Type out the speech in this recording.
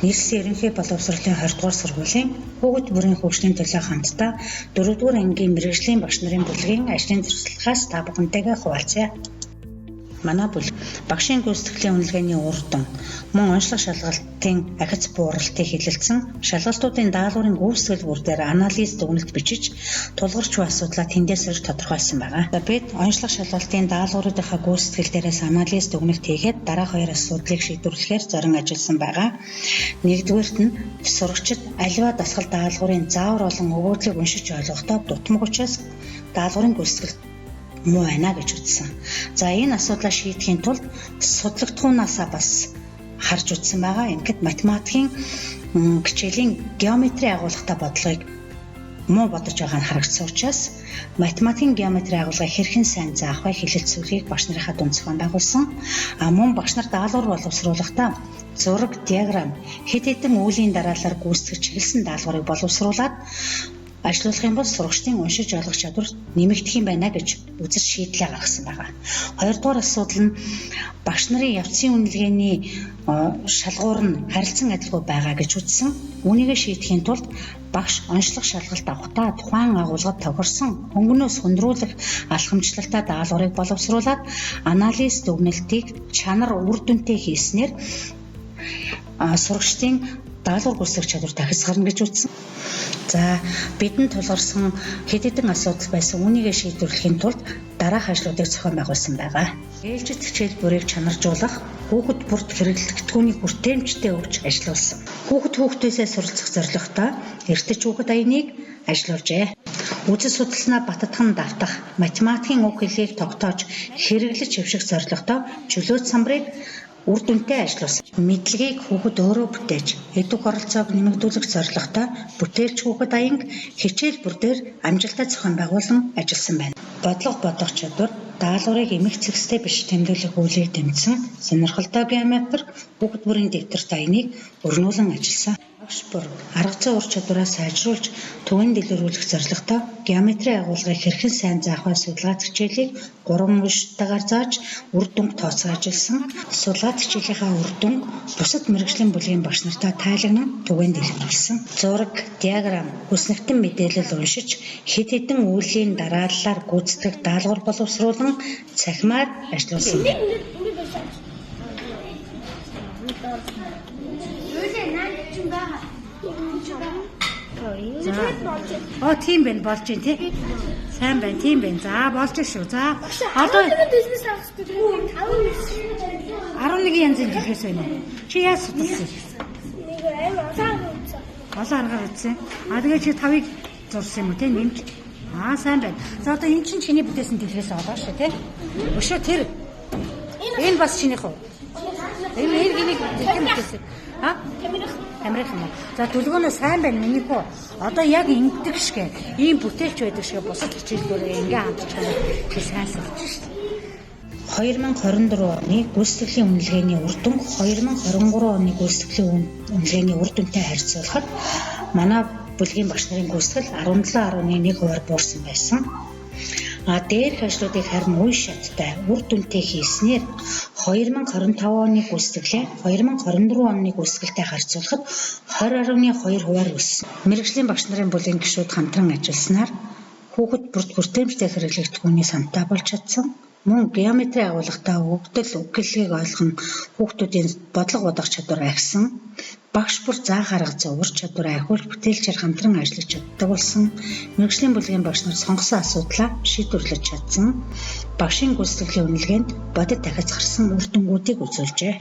Нийслэлийн ерөнхий боловсролын 20 дугаар сургуулийн хүүхэд бүрийн хөгжлийн төлөө хамтдаа 4 дугаар ангийн мэргэжлийн багш нарын бүлгийн ажлын туршлагаас та бүхэнтэйгээ хуваалцъя. Манай бүлэг багшийн гүйцэтгэлийн үнэлгээний үр дүн, мөн онцлог шалгалтын ахиц бууралтыг хилэлцэн шалгалтуудын даалгаврын гүйцэтгэл бүр дээр анализ дүгнэлт бичиж тулгарч буй асуудлаа тэндээс ирж тодорхойлсон байгаа. Бид онцлог шалгалтын даалгавруудынхаа гүйцэтгэл дээрээс анализ дүгнэлт хийгээд дараах хоёр асуудлыг шийдвэрлэхээр зорин ажилласан байгаа. Нэгдүгээрт нь сурагчид аливаа дасгал даалгаврын заавар болон өгөөдлийг уншиж ойлгохдоо дутмаг учраас даалгаврын гүйцэтгэл муу байна гэж үзсэн. За энэ асуудлаа шийдэхийн тулд судлагдхуунаасаа бас харж үзсэн байгаа. Ингээд математикийн хичээлийн геометри агуулгатай бодлогыг муу бодож байгаа нь харагдсан учраас математикийн геометри агуулгыг хэрхэн сайн заах вэ хэлэлцүүлгийг багш нарынхаа дунд зохион байгуулсан. Мөн багш нар даалгавар боловсруулахдаа зураг, диаграм, хэд хэдэн үүлийн дараалал гүйцэтгэж чиглэсэн даалгаврыг боловсруулад ажиллуулах юм бол сурагчдын уншиж ойлгох чадвар нэмэгдэх юм байна гэж үзэж шийдлээ гаргасан байгаа. Хоёрдугаар асуудал нь багш нарын явцын үнэлгээний шалгуур нь харилцан адилгүй байгаа гэж үзсэн. Үүнийг шийдэхийн тулд багш онцлог шалгалт авахдаа тухайн агуулгад тохирсон хөнгөнөөс хөндрүүлэх алхамжлалтай даалгаврыг боловсруулад анализ дүгнэлтийг чанар үр дүнтэй хийснээр сурагчдын даалгавар гүйцэтгэх чадвар дахиж гарна гэж үзсэн. За бидэнд тулгарсан хэд хэдэн асуудал байсан. Үүнийг шийдвэрлэхийн тулд дараах ажлуудыг зохион байгуулсан байгаа. Ээлжит хичээл бүрийг чанаржуулах, хүүхэд бүрт хэрэглэгдэхүүний хүртээмжтэй өгч ажиллуулсан. Хүүхдээсээ суралцах зорилготой эртэж хүүхэд аяныг ажиллуулжээ. Үзэл судалснаа баттган давтах, математикийн үг хэллэгийг тогтоож хэрэглэж хэвших зорилготой чөлөөт самбарыг үр дүнтэй ажилласан. Мэдлэгийг хүүхэд өөрөө бүтээж, эдүг оролцоог нэмэгдүүлэх зорилготой бүтээлч хүүхэд аянг хичээл бүр дээр амжилттай зохион байгуулан ажилласан байна. Бодлого бодох чадвар, даалгаврыг эмх зэгстэй биш тэмдэглэх үйлийг дэмжсэн сонирхолтой геометр хүүхэд бүрийн дэвтэрт аяныг өрнүүлэн ажилласан. Багш бүр арга зүй ур чадвараа сайжруулж түгээн дэлгэрүүлэх зорилготой геометри агуулгыг хэрхэн сайн заах вэ судалгаа хичээлийг 3 уншигтайгаар зааж үр дүнг тооцоо ажилласан. Судалгаа хичээлийнхаа үр дүнг бусад мэргэжлийн бүлгийн багш нартай тайлагнан түгээн дэлгэрүүлсэн. Зураг, диаграм, хүснэгтэн мэдээлэл уншиж хэд хэдэн үүрлийн дарааллаар гүйцэтгэх даалгавар боловсруулан цахимаар ажилласан. Тийм байна болж байна тий. Сайн байна, тийм байна. За болж шүү. За одоо 11 янзын хэлхээс байна. Чи яаж судалсан? Олон аргаар үзсэн. Тэгээ чи 5-ыг зурсан юм уу те нэмж. Сайн байна. За одоо эн чинь чиний бүтээсэн дэлгээс олоо шүү те. Өшөө тэр. Энэ бас чинийх үү? Энэ гинийг бүтээсэн. Камерах юм. За дүлгөөнөө сайн байна миний хөө. Одоо яг ингэдэг шгэ. Ийм бүтээлч байдаг шгэ бусад хичээлдүүрээ ингээ хандж байгаа. Чи сайн сурч шээ. 2024 оны гүйцэтгэлийн үнэлгээний үр дүн 2023 оны гүйцэтгэлийн үнэлгээний үр дүнтэй харьцуулахад манай бүлгийн багш нарын гүйцэтгэл 17.1% буурсан байсан. Дээрх ажлуудыг харин үе шаттай үр дүнтэй хийснээр 2025 оны гүйцэтгэлээ 2024 оны гүйцэтгэлтэй харьцуулахад 20.2% өссөн. Мэргэжлийн багш нарын бүлгийн гишүүд хамтран ажилласнаар хүүхэд бүрт хүртээмжтэй хэрэглэгдэхүүний сантай болж чадсан. Мөн геометри агуулгатай өгдөл үг хэллэгийг ойлгон хүүхдүүдийн бодлого бодох чадвар ахисан. Багш бүр заах арга зүй ур чадвар ахиулж бүтээлчээр хамтран ажиллаж чаддаг болсон. Мэргэжлийн бүлгийн багш нар сонгосон асуудлаа шийдвэрлэж чадсан. Багшийн гүйцэтгэлийн үнэлгээнд бодит дахиц гарсан үр дүнгуудыг үзүүлжээ.